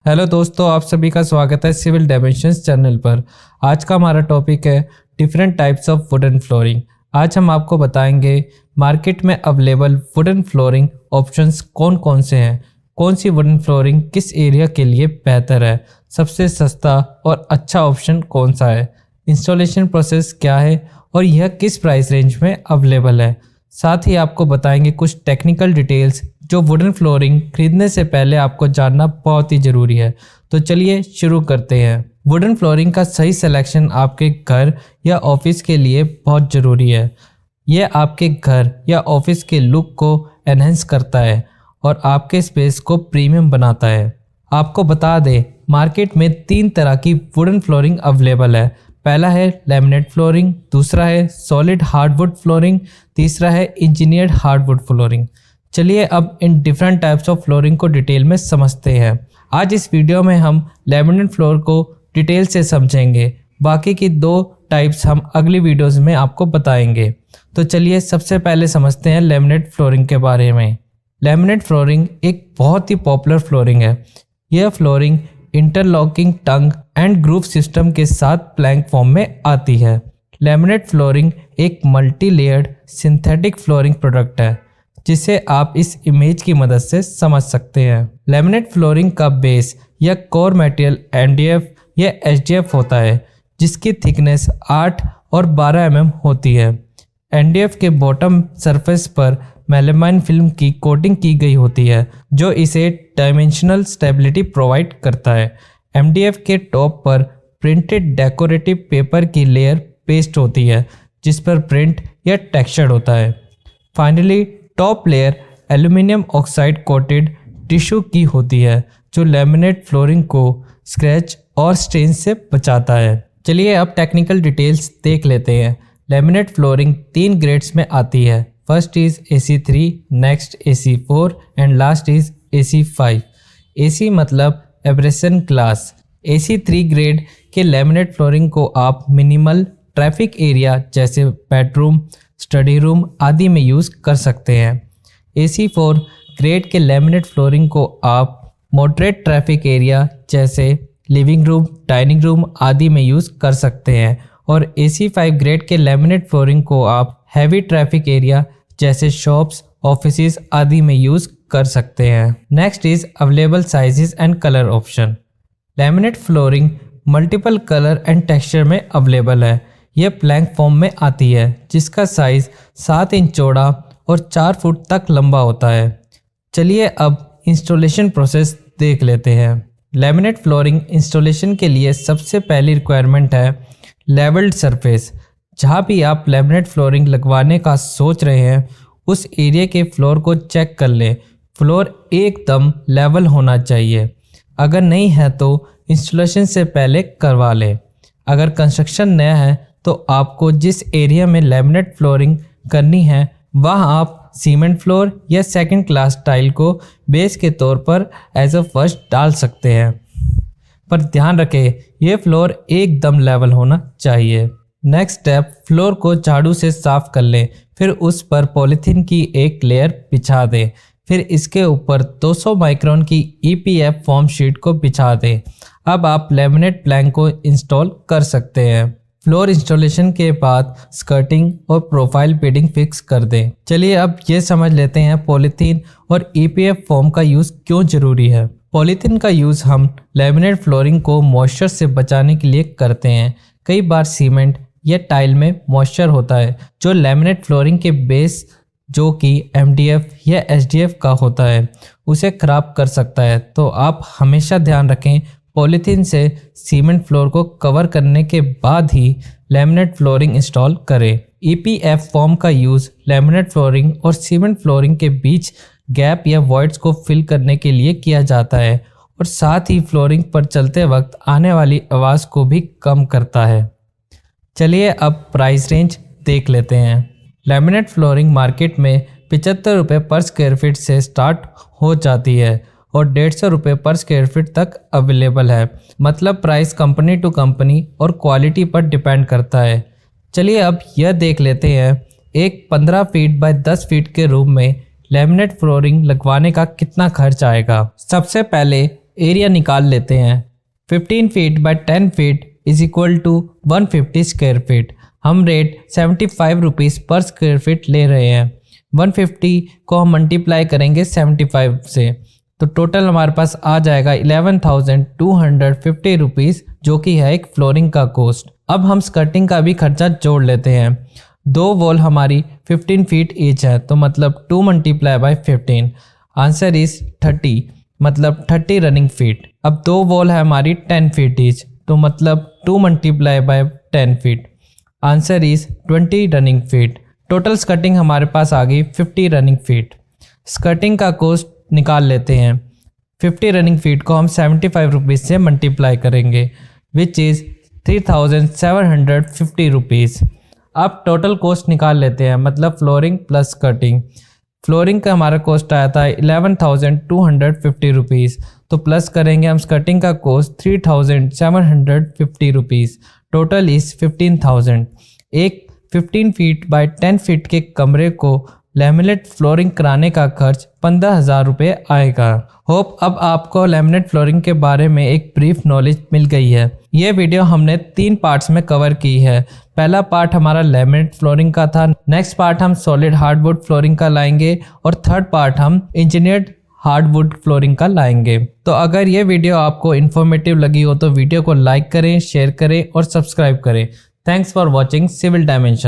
Hello दोस्तों, आप सभी का स्वागत है सिविल डायमेंशंस चैनल पर। आज का हमारा टॉपिक है different types of wooden flooring. आज हम आपको बताएंगे मार्केट में अवेलेबल वुडन फ्लोरिंग ऑप्शंस कौन कौन से हैं, कौन सी वुडन फ्लोरिंग किस एरिया के लिए बेहतर है, सबसे सस्ता और अच्छा ऑप्शन कौन सा है, इंस्टॉलेशन प्रोसेस क्या है और यह किस प्राइस रेंज में अवेलेबल है। साथ ही आपको बताएंगे कुछ टेक्निकल डिटेल्स जो वुडन फ्लोरिंग खरीदने से पहले आपको जानना बहुत ही ज़रूरी है। तो चलिए शुरू करते हैं। वुडन फ्लोरिंग का सही सिलेक्शन आपके घर या ऑफिस के लिए बहुत ज़रूरी है। यह आपके घर या ऑफिस के लुक को एनहेंस करता है और आपके स्पेस को प्रीमियम बनाता है। आपको बता दें, मार्केट में 3 तरह की वुडन फ्लोरिंग अवेलेबल है। पहला है लैमिनेट फ्लोरिंग, दूसरा है सॉलिड हार्डवुड फ्लोरिंग, तीसरा है इंजीनियर्ड हार्डवुड फ्लोरिंग। चलिए अब in different types of flooring को डिटेल में समझते हैं। आज इस वीडियो में हम लैमिनेट फ्लोर को डिटेल से समझेंगे, बाकी की 2 टाइप्स हम अगली वीडियोस में आपको बताएंगे। तो चलिए सबसे पहले समझते हैं लैमिनेट फ्लोरिंग के बारे में। लैमिनेट फ्लोरिंग एक बहुत ही पॉपुलर फ्लोरिंग है। यह flooring interlocking tongue and groove system के साथ प्लैंक फॉर्म में आती है। लैमिनेट फ्लोरिंग एक multi layered synthetic flooring product है, जिसे आप इस इमेज की मदद से समझ सकते हैं। लैमिनेट फ्लोरिंग का बेस या कोर मटेरियल MDF या HDF होता है, जिसकी थिकनेस 8 और 12 mm होती है। MDF के बॉटम सरफेस पर मेलामाइन फिल्म की कोटिंग की गई होती है, जो इसे डायमेंशनल स्टेबिलिटी प्रोवाइड करता है। MDF के टॉप पर प्रिंटेड डेकोरेटिव पेपर की लेयर पेस्ट होती है, जिस पर प्रिंट या टेक्सचर होता है। Finally top layer aluminium oxide coated tissue की होती है, जो लैमिनेट फ्लोरिंग को स्क्रैच और स्ट्रेन से बचाता है। चलिए अब टेक्निकल डिटेल्स देख लेते हैं। लैमिनेट फ्लोरिंग 3 ग्रेड्स में आती है। First is AC3, next AC4 and last is AC5। AC मतलब एब्रेशन क्लास। AC3 ग्रेड के लैमिनेट फ्लोरिंग को आप मिनिमल ट्रैफिक एरिया जैसे बेडरूम, स्टडी रूम आदि में यूज़ कर सकते हैं। AC4 ग्रेड के लैमिनेट फ्लोरिंग को आप मॉडरेट ट्रैफिक एरिया जैसे लिविंग रूम, डाइनिंग रूम आदि में यूज़ कर सकते हैं। और AC5 ग्रेड के लैमिनेट फ्लोरिंग को आप हैवी ट्रैफिक एरिया जैसे शॉप्स, ऑफिसेज आदि में यूज़ कर सकते हैं। Next is available sizes and colour option. Laminate flooring multiple colour and texture में अवेलेबल है। यह प्लैंक फॉर्म में आती है, जिसका साइज 7 इंच चौड़ा और 4 फुट तक लंबा होता है। चलिए अब इंस्टॉलेशन प्रोसेस देख लेते हैं। लैमिनेट फ्लोरिंग इंस्टॉलेशन के लिए सबसे पहली रिक्वायरमेंट है लेवल्ड सरफेस। जहाँ भी आप लैमिनेट फ्लोरिंग लगवाने का सोच रहे हैं, उस एरिया के फ्लोर को चेक कर लें। फ्लोर एकदम लेवल होना चाहिए। अगर नहीं है तो इंस्टॉलेशन से पहले करवा लें। अगर कंस्ट्रक्शन नया है तो आपको जिस एरिया में लैमिनेट फ्लोरिंग करनी है, वहाँ आप सीमेंट फ्लोर या सेकंड क्लास टाइल को बेस के तौर पर एज अ फर्स्ट डाल सकते हैं। पर ध्यान रखें, यह फ्लोर एकदम लेवल होना चाहिए। नेक्स्ट स्टेप, फ्लोर को झाड़ू से साफ कर लें। फिर उस पर पॉलीथीन की एक लेयर बिछा दें। फिर इसके ऊपर 200 माइक्रोन की EPF फॉर्म शीट को बिछा दें। अब आप लैमिनेट प्लैंक को इंस्टॉल कर सकते हैं। फ्लोर इंस्टॉलेशन के बाद स्कर्टिंग और प्रोफाइल बेडिंग फिक्स कर दें। चलिए अब ये समझ लेते हैं पॉलीथीन और EPF फॉर्म का यूज़ क्यों ज़रूरी है। पॉलीथीन का यूज़ हम लैमिनेट फ्लोरिंग को मॉइस्चर से बचाने के लिए करते हैं। कई बार सीमेंट या टाइल में मॉइस्चर होता है, जो लैमिनेट फ्लोरिंग के बेस जो कि MDF या HDF का होता है, उसे ख़राब कर सकता है। तो आप हमेशा ध्यान रखें, पॉलीथीन से सीमेंट फ्लोर को कवर करने के बाद ही लैमिनेट फ्लोरिंग इंस्टॉल करें। EPF फॉर्म का यूज़ लैमिनेट फ्लोरिंग और सीमेंट फ्लोरिंग के बीच गैप या वॉइड्स को फिल करने के लिए किया जाता है और साथ ही फ्लोरिंग पर चलते वक्त आने वाली आवाज़ को भी कम करता है। चलिए अब प्राइस रेंज देख लेते हैं। लैमिनेट फ्लोरिंग मार्केट में 75 रुपये पर स्क्वायर फीट से स्टार्ट हो जाती है और 150 रुपये पर स्क्वायर फीट तक अवेलेबल है। मतलब प्राइस कंपनी टू कंपनी और क्वालिटी पर डिपेंड करता है। चलिए अब यह देख लेते हैं, एक 15 फीट बाय 10 फीट के रूम में लैमिनेट फ्लोरिंग लगवाने का कितना खर्च आएगा। सबसे पहले एरिया निकाल लेते हैं। 15 feet by 10 feet is equal to 150 square feet. हम rate 75 rupees per square feet ले रहे हैं। 150 को हम मल्टीप्लाई करेंगे 75 से, तो टोटल हमारे पास आ जाएगा 11,250 रुपीज़, जो कि है एक फ्लोरिंग का कॉस्ट। अब हम स्कर्टिंग का भी खर्चा जोड़ लेते हैं। 2 वॉल हमारी 15 फीट ईच है, तो मतलब 2 मल्टीप्लाई बाय 15, आंसर इज 30, मतलब 30 रनिंग फीट। अब 2 वॉल है हमारी 10 फीट ईच, तो मतलब 2 multiply by 10 feet, answer is 20 running feet. Total skirting हमारे पास आ गई 50 रनिंग फीट। स्कर्टिंग का कॉस्ट निकाल लेते हैं। 50 रनिंग फीट को हम 75 रुपीज़ से मल्टीप्लाई करेंगे, विच इज़ 3,750 रुपीज़। अब टोटल कॉस्ट निकाल लेते हैं, मतलब फ्लोरिंग प्लस स्कर्टिंग। फ्लोरिंग का हमारा कॉस्ट आया था 11,250 रुपीज़, तो प्लस करेंगे हम स्कर्टिंग का कॉस्ट 3,750 रुपीज़, टोटल इज़ 15,000। एक 15 फीट बाय 10 फीट के कमरे को लैमिनेट फ्लोरिंग कराने का खर्च 15,000 रुपये आएगा। होप अब आपको लैमिनेट फ्लोरिंग के बारे में एक ब्रीफ नॉलेज मिल गई है। ये वीडियो हमने 3 पार्ट्स में कवर की है। पहला पार्ट हमारा लैमिनेट फ्लोरिंग का था, नेक्स्ट पार्ट हम सॉलिड हार्डवुड फ्लोरिंग का लाएंगे और थर्ड पार्ट हम इंजीनियर्ड हार्डवुड फ्लोरिंग का लाएंगे। तो अगर ये वीडियो आपको इन्फॉर्मेटिव लगी हो तो वीडियो को लाइक करें, शेयर करें और सब्सक्राइब करें। Thanks for watching Civil dimension.